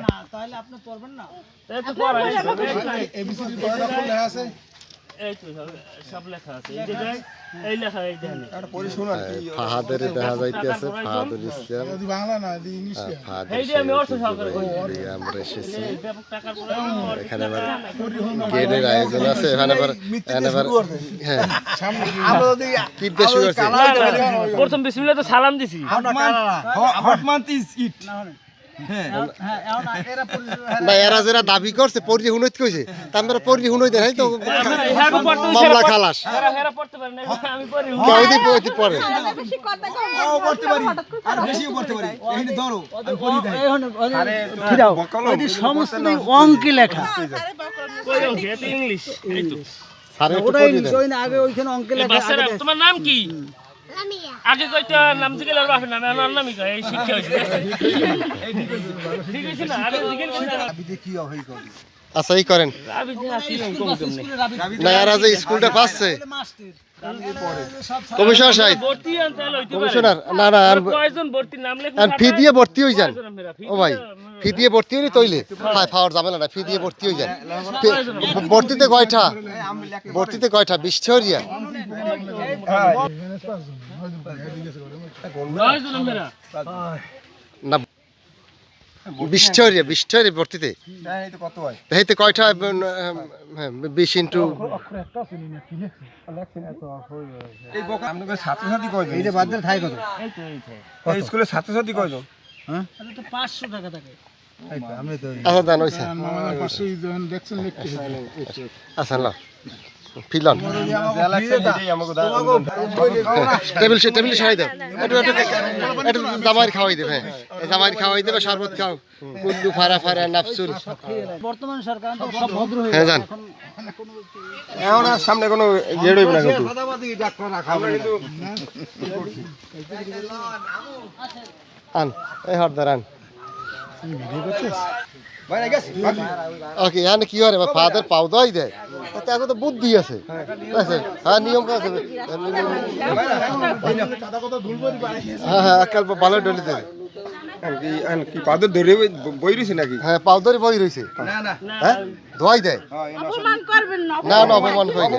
না তাহলে আপনি পড়বেন না এই তো পড়া এবিসিডি পড়াটা লেখা আছে এই তো সব লেখা আছে এই যে এই লেখা এই দেখেন এটা পড়ে শোনান ফাহাদের দেখা যাইতেছে ফাহাদুল ইসলাম যদি বাংলা না যদি ইংলিশ ফাহাদের এই যে আমি অর্থ সহকারে করি আমরা এসেছি ব্যাপক টাকার পরে এখানে আবার গেটের আয়োজন আছে এখানে আবার হ্যাঁ আমরা যদি কি বেশি করছে প্রথম বিসমিল্লাহ তো সালাম দিছি হট মান্থ ইজ ইট হ্যাঁ এখন এরা না এরা যারা দাবি করছে পরি হুনইত কইছে তারপরে পরি হুনই দেখাই তো হেরা পড়তে মামলা খালাস হেরা পড়তে পারে না আমি পড়ি কেউ দি পড়তে পারে বেশি কথা কও ও পড়তে পারি আর বেশিও পড়তে পারি এখানে ধরো আমি পড়ি দেই ওই সমস্ত অঙ্কে লেখা কই অঙ্ক এটা ইংলিশ এই তো স্যার একটু ওটাই পড়ি দেন ওই না আগে ওইখানে অঙ্কে লেখা বাচ্চারা তোমার নাম কি লামিয়া আগে কইটা নাম থেকে লার বাপের নাম আমার নামই কই এই শিক্ষা হইছে ঠিক আছে না আগে জিজ্ঞেস করে আমি দেখি হই করি আচ্ছা এই করেন আমি যে আসি কম কম নেই না এরা যে স্কুলটা পাচ্ছে মাস্টার কমিশনার সাহেব ভর্তি আনতে হলো হইতে পারে কমিশনার না না কয়জন ভর্তি নাম লেখা আর ফি দিয়ে ভর্তি হই যান ও ভাই ফি দিয়ে ভর্তি হইলে তইলে ফাওয়ার ঝামেলা না ফি দিয়ে ভর্তি হই যান ভর্তিতে কয়টা ভর্তিতে কয়টা 20 ছড়িয়া কয়জন মেরা না 20 ছড়িয়া ভর্তিতে হ্যাঁ এই তো কত হয় এইতে কয়টা 20 ইনটু এই বকা আপনাদের ছাত্রছাত্রী কয়জন এইটা বাদ দিয়ে থাই কত এই তো এই এই স্কুলের ছাত্রছাত্রী কয়জন হ্যাঁ এটা তো 500 টাকা থাকে আমি তো আচ্ছা দান হইছে 500 জন দেখছেন লিখতে আচ্ছা না ফিলন আমাকে টেবিল সারাই দাও একটু জামাই খাওয়াই দেবে হ্যাঁ জামাই খাওয়াই দেবে শরবত খাও কুল্লু ফারা ফারা নাফসুল বর্তমান সরকার তো সব ভদ্র হয়ে হ্যাঁ গেছে জান এখন আর সামনে কোনো গেড় হইব না কিন্তু ডাক্তার রাখা আমরা কিন্তু আন এই হরদার আন ভাই না গেছে ওকে এখানে কি হয় ফাদার পাও দাই দেয় তাতে এখন তো বুদ্ধি আছে হ্যাঁ নিয়ম আছে হ্যাঁ হ্যাঁ কাল ভালো ডলি দেবে কি পাদর ধরে বই রইছে নাকি হ্যাঁ পাও ধরে বই রয়েছে না না হ্যাঁ ধোয়াই দেয় অপমান করবেন না না না অপমান করি না